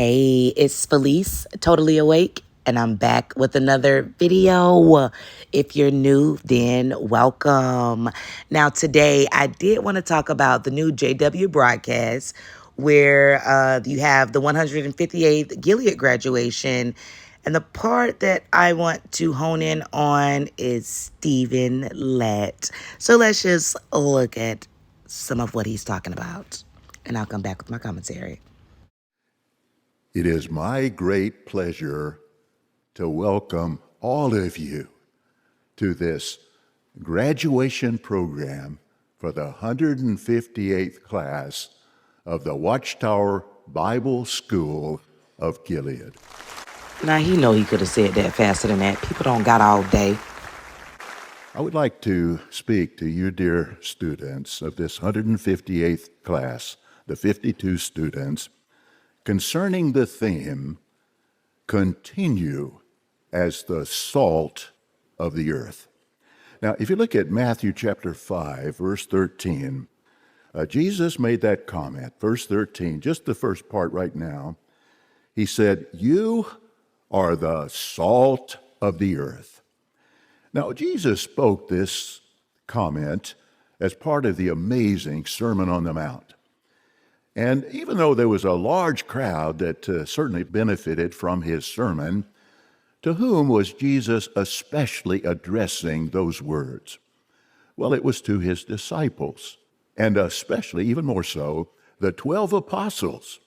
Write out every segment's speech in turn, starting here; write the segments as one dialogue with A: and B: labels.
A: Hey, it's Felice, totally awake, and I'm back with another video. If you're new, then welcome. Now, today I did want to talk about the new JW broadcast where you have the 158th Gilead graduation. And the part that I want to hone in on is Stephen Lett. So let's just look at some of what he's talking about, and I'll come back with my commentary.
B: It is my great pleasure to welcome all of you to this graduation program for the 158th class of the Watchtower Bible School of Gilead.
A: Now, he know he could have said that faster than that. People don't got all day.
B: I would like to speak to you, dear students of this 158th class, the 52 students, concerning the theme, continue as the salt of the earth. Now, if you look at Matthew chapter 5, verse 13, Jesus made that comment, verse 13, just the first part right now. He said, "You are the salt of the earth." Now, Jesus spoke this comment as part of the amazing Sermon on the Mount. And even though there was a large crowd that certainly benefited from his sermon, to whom was Jesus especially addressing those words? Well, it was to his disciples, and especially, even more so, the 12 apostles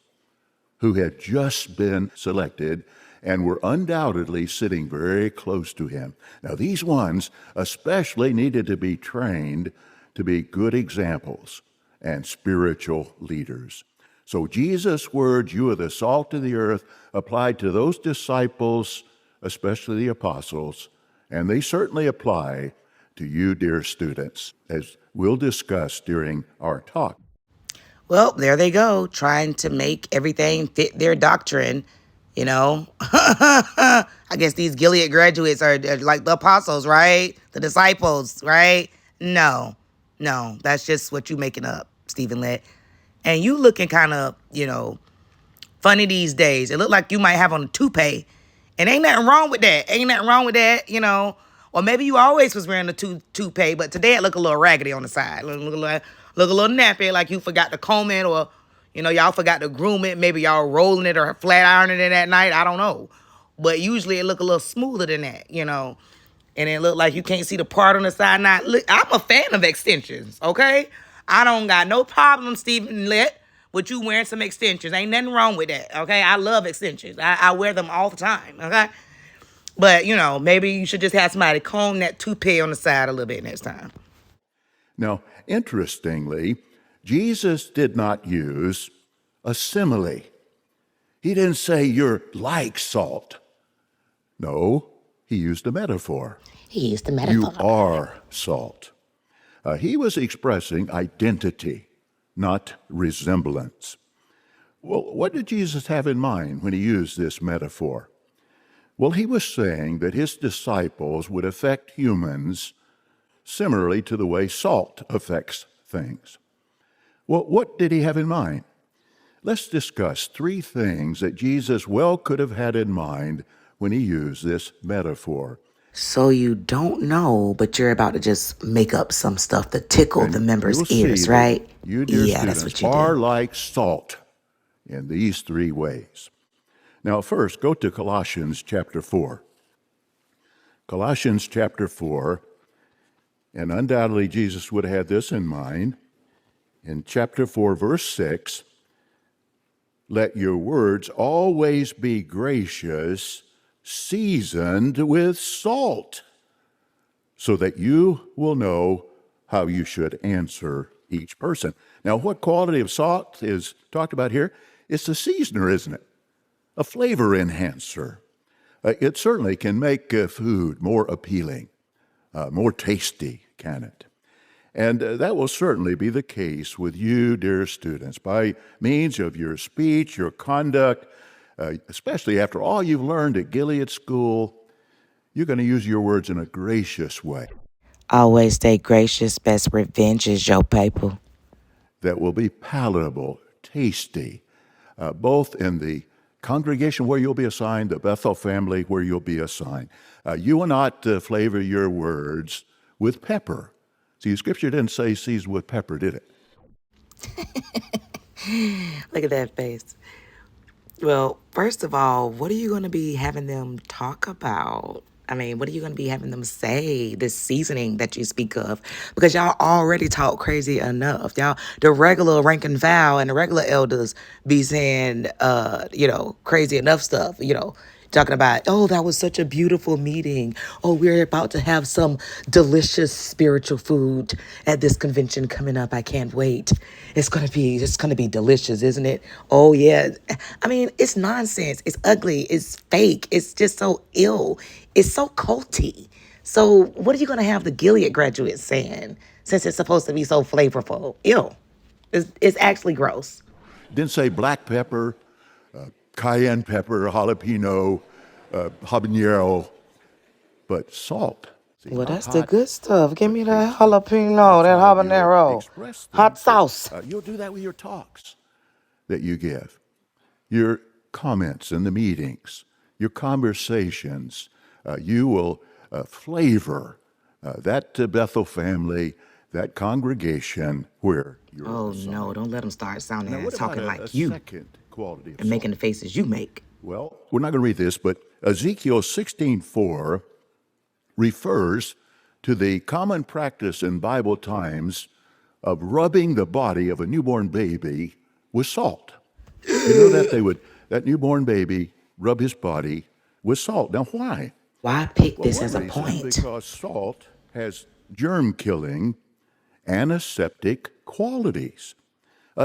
B: who had just been selected and were undoubtedly sitting very close to him. Now, these ones especially needed to be trained to be good examples and spiritual leaders. So Jesus' words, "You are the salt of the earth," applied to those disciples, especially the apostles, and they certainly apply to you, dear students, as we'll discuss during our talk.
A: Well, there they go, trying to make everything fit their doctrine, you know. I guess these Gilead graduates are like the apostles, right? The disciples, right? No, that's just what you making up, Stephen Lett. And you looking kind of, funny these days. It looked like you might have on a toupee. And ain't nothing wrong with that. Or maybe you always was wearing a toupee, but today it look a little raggedy on the side. Look a little nappy, like you forgot to comb it, or, y'all forgot to groom it. Maybe y'all rolling it or flat ironing it at night. I don't know. But usually it look a little smoother than that, And it look like you can't see the part on the side. Now, look, I'm a fan of extensions, okay? I don't got no problem, Stephen Lett, with you wearing some extensions. Ain't nothing wrong with that, okay? I love extensions. I wear them all the time, okay? But, maybe you should just have somebody comb that toupee on the side a little bit next time.
B: Now, interestingly, Jesus did not use a simile. He didn't say you're like salt. No, he used a metaphor.
A: He used the metaphor.
B: You are salt. He was expressing identity, not resemblance. Well, what did Jesus have in mind when he used this metaphor? Well, he was saying that his disciples would affect humans similarly to the way salt affects things. Well, what did he have in mind? Let's discuss three things that Jesus well could have had in mind when he used this metaphor.
A: So you don't know, but you're about to just make up some stuff to tickle the members' ears, right?
B: You, dear
A: Yeah, that's
B: students,
A: what you
B: are
A: do.
B: like salt in these three ways. Now, first, go to Colossians chapter 4. Colossians chapter 4, and undoubtedly Jesus would have had this in mind. In chapter 4, verse 6, "Let your words always be gracious, seasoned with salt, so that you will know how you should answer each person." Now, what quality of salt is talked about here? It's a seasoner, isn't it? A flavor enhancer. It certainly can make food more appealing, more tasty, can it? And that will certainly be the case with you, dear students, by means of your speech, your conduct, especially after all you've learned at Gilead School. You're going to use your words in a gracious way
A: Always stay gracious. Best revenge is your people.
B: that will be palatable, tasty, both in the congregation where you'll be assigned, the Bethel family where you'll be assigned. You will not flavor your words with pepper. See, the scripture didn't say seasoned with pepper, did it?
A: Look at that face. Well, first of all, what are you going to be having them talk about? I mean, what are you going to be having them say, this seasoning that you speak of? Because y'all already talk crazy enough. Y'all, the regular rank and file and the regular elders be saying, crazy enough stuff, talking about, oh, that was such a beautiful meeting. Oh, we're about to have some delicious spiritual food at this convention coming up. I can't wait. It's gonna be delicious, isn't it? Oh yeah. I mean, it's nonsense. It's ugly. It's fake. It's just so ill. It's so culty. So what are you gonna have the Gilead graduates saying since it's supposed to be so flavorful? Ew. It's actually gross.
B: Didn't say black pepper, cayenne pepper, jalapeno, habanero, but salt. See,
A: Well,
B: not
A: that's the
B: hot,
A: good stuff. Give
B: but
A: me that
B: tasty.
A: jalapeno,
B: That's
A: that
B: how you'll
A: habanero,
B: express
A: hot
B: things.
A: sauce.
B: You'll do that with your talks that you give, your comments in the meetings, your conversations. You will flavor that Bethel family, that congregation where you're
A: Oh no,
B: assigned.
A: don't let them start sounding
B: Now,
A: and
B: what about
A: talking
B: a
A: like you
B: second quality of
A: and
B: salt?
A: making the faces you make.
B: Well, we're not going to read this, but Ezekiel 16:4 refers to the common practice in Bible times of rubbing the body of a newborn baby with salt. You know that that newborn baby rub his body with salt. Now, why?
A: Why pick
B: Well,
A: this
B: one
A: as a
B: reason,
A: point?
B: because salt has germ killing, antiseptic qualities.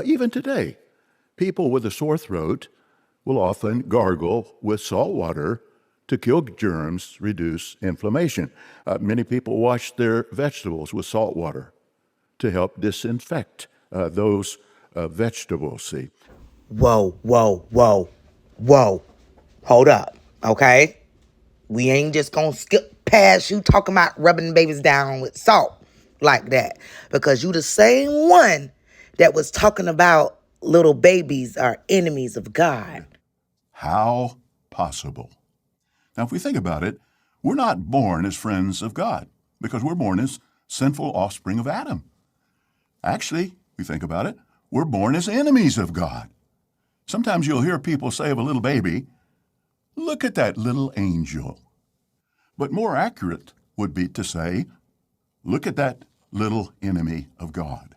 B: Even today, people with a sore throat will often gargle with salt water to kill germs, reduce inflammation. Many people wash their vegetables with salt water to help disinfect those vegetables. See,
A: Whoa, whoa, whoa, whoa. Hold up, okay? We ain't just gonna skip past you talking about rubbing babies down with salt like that. Because you the same one that was talking about little babies are enemies of God.
B: how possible? Now, if we think about it, we're not born as friends of God because we're born as sinful offspring of Adam. Actually, we think about it, we're born as enemies of God. Sometimes you'll hear people say of a little baby, look at that little angel. But more accurate would be to say, look at that little enemy of God.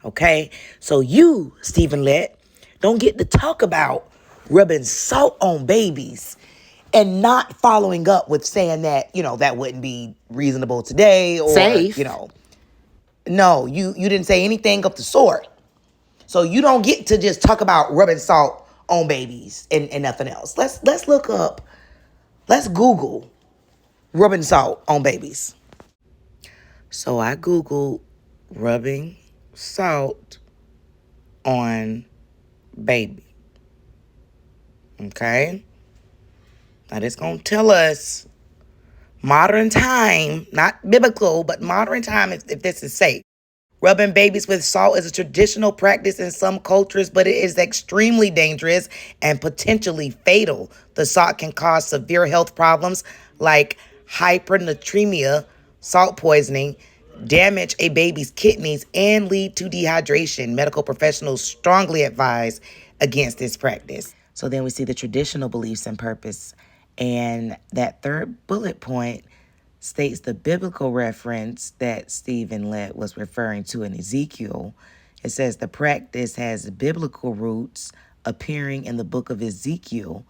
A: Okay? So you, Stephen Lett, don't get to talk about rubbing salt on babies and not following up with saying that, that wouldn't be reasonable today or,
C: Safe.
A: no, you didn't say anything of the sort. So you don't get to just talk about rubbing salt on babies and nothing else. Let's Google rubbing salt on babies. So I Googled rubbing salt on baby. Okay? Now this gonna tell us modern time, not biblical, but modern time if this is safe. Rubbing babies with salt is a traditional practice in some cultures, but it is extremely dangerous and potentially fatal. The salt can cause severe health problems like hypernatremia, salt poisoning, damage a baby's kidneys, and lead to dehydration. Medical professionals strongly advise against this practice. So then we see the traditional beliefs and purpose. And that third bullet point states the biblical reference that Stephen Lett was referring to in Ezekiel. It says the practice has biblical roots appearing in the book of Ezekiel,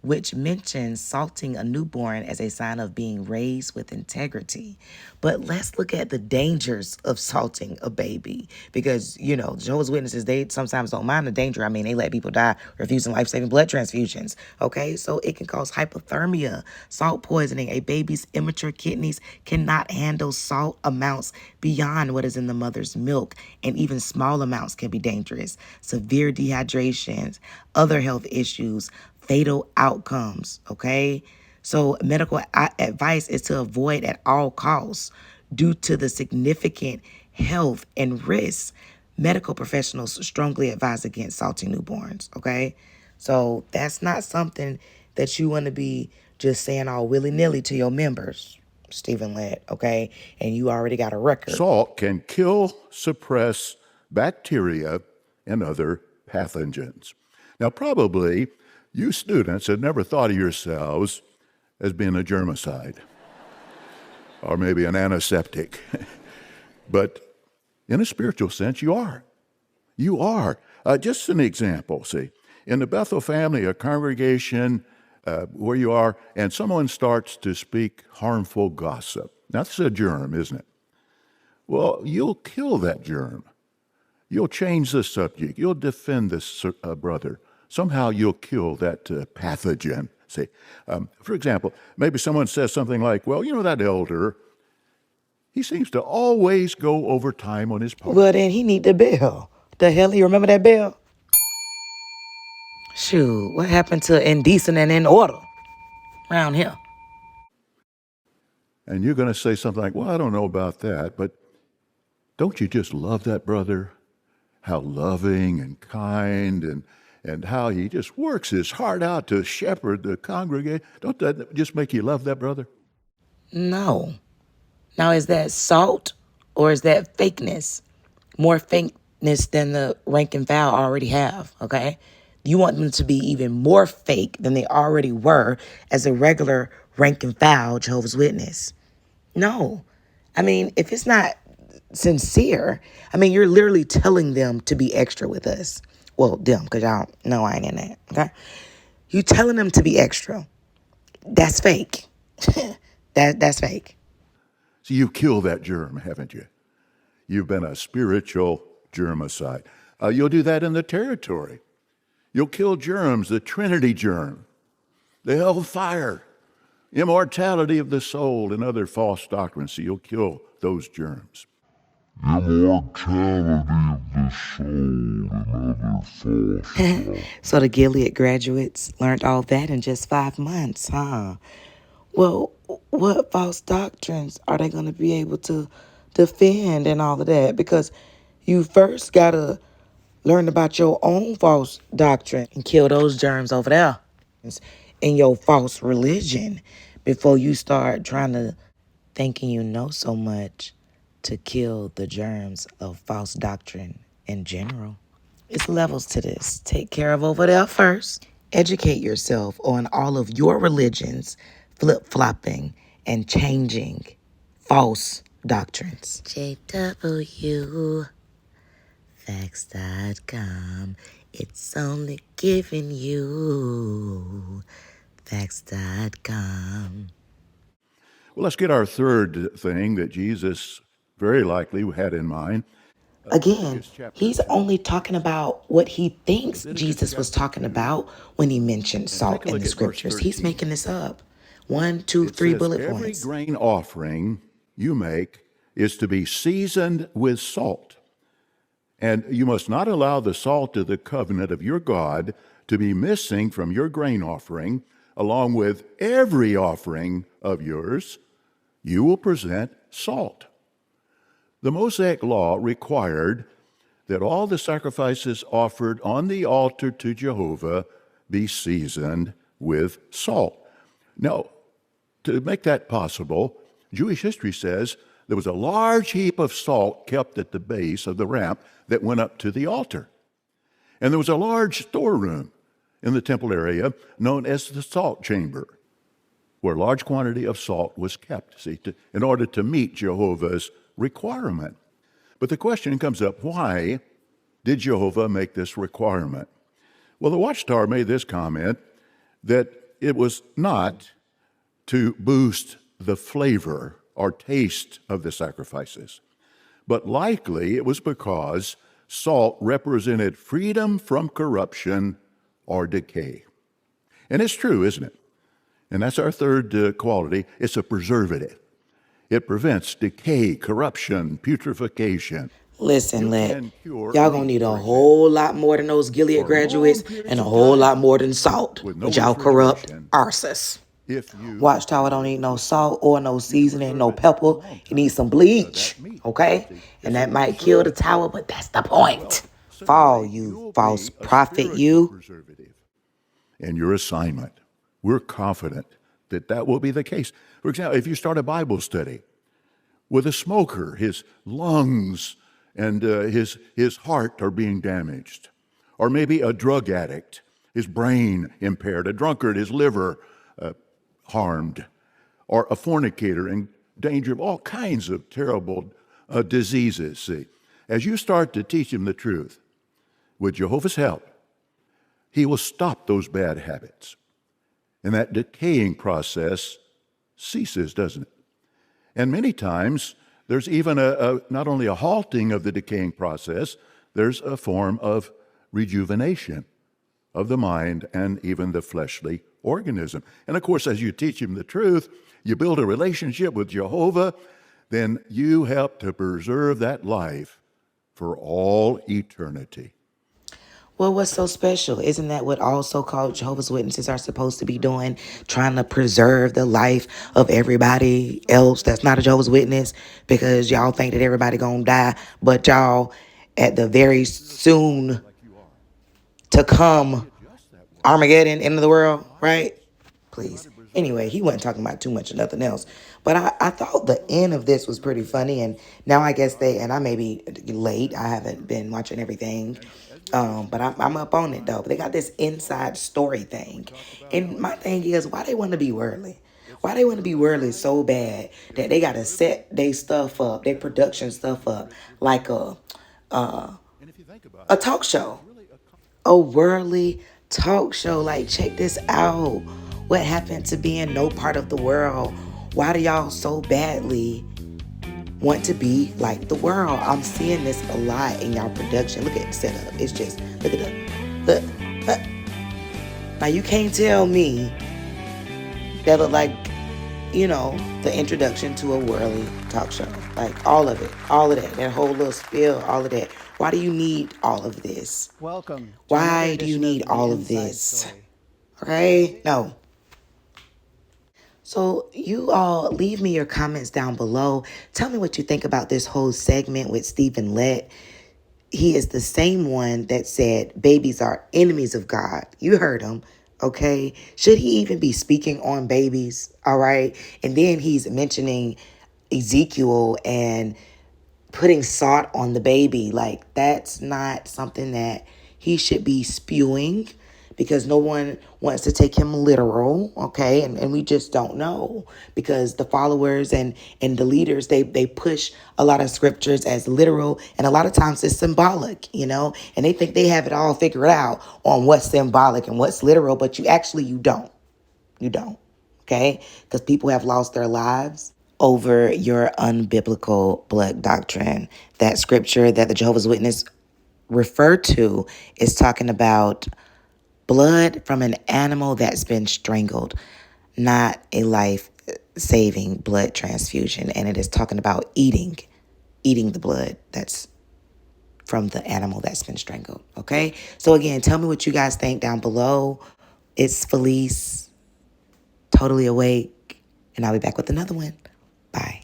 A: which mentions salting a newborn as a sign of being raised with integrity. But let's look at the dangers of salting a baby because, Jehovah's Witnesses, they sometimes don't mind the danger. I mean, they let people die refusing life-saving blood transfusions, okay? So it can cause hypothermia, salt poisoning. A baby's immature kidneys cannot handle salt amounts beyond what is in the mother's milk, and even small amounts can be dangerous. Severe dehydrations, other health issues, fatal outcomes, okay? So medical advice is to avoid at all costs due to the significant health and risks. Medical professionals strongly advise against salting newborns, okay? So that's not something that you want to be just saying all willy-nilly to your members, Stephen Lett, okay? And you already got a record.
B: Salt can kill, suppress bacteria and other pathogens. Now, probably you students have never thought of yourselves as being a germicide or maybe an antiseptic, but in a spiritual sense, you are. You are. Just an example, see, in the Bethel family, a congregation where you are, and someone starts to speak harmful gossip. That's a germ, isn't it? Well, you'll kill that germ. You'll change the subject. You'll defend this brother. Somehow you'll kill that pathogen. See, for example, maybe someone says something like, well, you know, that elder, he seems to always go over time on his part.
A: Well, then he need the bell. The hell, you remember that bell? Shoot, what happened to indecent and in order around here?
B: And you're going to say something like, well, I don't know about that, but don't you just love that brother? How loving and kind and how he just works his heart out to shepherd the congregation. Don't that just make you love that brother?
A: No. Now, is that salt or is that fakeness? More fakeness than the rank and file already have, okay? You want them to be even more fake than they already were as a regular rank and file Jehovah's Witness. No. I mean, if it's not sincere, I mean, you're literally telling them to be extra with us. Well, them, because y'all know I ain't in that, okay? You telling them to be extra. That's fake. That's fake.
B: So you've killed that germ, haven't you? You've been a spiritual germicide. You'll do that in the territory. You'll kill germs, the Trinity germ, the hellfire, immortality of the soul, and other false doctrines. So you'll kill those germs.
C: Immortality of the soul and other false doctrines.
A: So the Gilead graduates learned all that in just 5 months, huh? Well, what false doctrines are they going to be able to defend and all of that? Because you first got to learn about your own false doctrine and kill those germs over there in your false religion before you start trying to thinking you know so much to kill the germs of false doctrine in general. It's levels to this. Take care of over there first. Educate yourself on all of your religions, flip-flopping and changing false doctrines. JW Facts.com. It's only giving you Facts.com.
B: Well, let's get our third thing that Jesus very likely had in mind.
A: Again, he's only talking about what he thinks Jesus was talking about when he mentioned salt in the scriptures. He's making this up. 1, 2, 3 bullet
B: Every
A: points.
B: grain offering you make is to be seasoned with salt. And you must not allow the salt of the covenant of your God to be missing from your grain offering, along with every offering of yours. You will present salt. The Mosaic law required that all the sacrifices offered on the altar to Jehovah be seasoned with salt. Now, to make that possible, Jewish history says there was a large heap of salt kept at the base of the ramp that went up to the altar. And there was a large storeroom in the temple area known as the salt chamber, where a large quantity of salt was kept, in order to meet Jehovah's requirement. But the question comes up, why did Jehovah make this requirement? Well, the Watchtower made this comment that it was not to boost the flavor or taste of the sacrifices, but likely it was because salt represented freedom from corruption or decay. And it's true, isn't it? And that's our third quality. It's a preservative. It prevents decay, corruption, putrefaction.
A: Listen, Let,
B: Cure
A: y'all gonna need a whole lot more than those Gilead graduates and a whole lot more than salt with y'all corrupt arses. Watchtower don't need no salt or no seasoning, no pepper. He needs some bleach, okay? And that might kill the tower, but that's the point. Fall, you false prophet, you.
B: and your assignment. We're confident that that will be the case. For example, if you start a Bible study with a smoker, his lungs and his heart are being damaged. Or maybe a drug addict, his brain impaired, a drunkard, his liver harmed, or a fornicator in danger of all kinds of terrible diseases. See, as you start to teach him the truth, with Jehovah's help, he will stop those bad habits. And that decaying process ceases, doesn't it? And many times, there's even not only a halting of the decaying process, there's a form of rejuvenation of the mind and even the fleshly organism. And of course, as you teach him the truth, you build a relationship with Jehovah, then you help to preserve that life for all eternity.
A: Well, what's so special? Isn't that what all so-called Jehovah's Witnesses are supposed to be doing? Trying to preserve the life of everybody else that's not a Jehovah's Witness, because y'all think that everybody gonna die, but y'all at the very soon to come Armageddon, end of the world, right? Please. Anyway, he wasn't talking about too much of nothing else. But I thought the end of this was pretty funny. And now I guess and I may be late. I haven't been watching everything. But I'm up on it, though. But they got this inside story thing. And my thing is, why they want to be worldly? Why they want to be worldly so bad that they got to set their stuff up, their production stuff up, like a talk show, a worldly talk show. Like, check this out. What happened to being no part of the world? Why do y'all so badly want to be like the world? I'm seeing this a lot in y'all production. Look at the setup. It's just, look at the. Now, you can't tell me that look like, the introduction to a worldly talk show. Like, all of it, all of that whole little spiel, all of that. Why do you need all of this?
D: Welcome.
A: Why do you need all of this? Okay? No. So you all leave me your comments down below. Tell me what you think about this whole segment with Stephen Lett. He is the same one that said babies are enemies of God. You heard him, okay? Should he even be speaking on babies? All right. And then he's mentioning Ezekiel and putting salt on the baby. Like, that's not something that he should be spewing, because no one wants to take him literal, okay? And we just don't know, because the followers and the leaders, they push a lot of scriptures as literal, and a lot of times it's symbolic, and they think they have it all figured out on what's symbolic and what's literal, but you don't. You don't, okay? Because people have lost their lives over your unbiblical blood doctrine. That scripture that the Jehovah's Witness refer to is talking about blood from an animal that's been strangled, not a life-saving blood transfusion. And it is talking about eating the blood that's from the animal that's been strangled, okay? So again, tell me what you guys think down below. It's Felice, totally awake, and I'll be back with another one. Bye.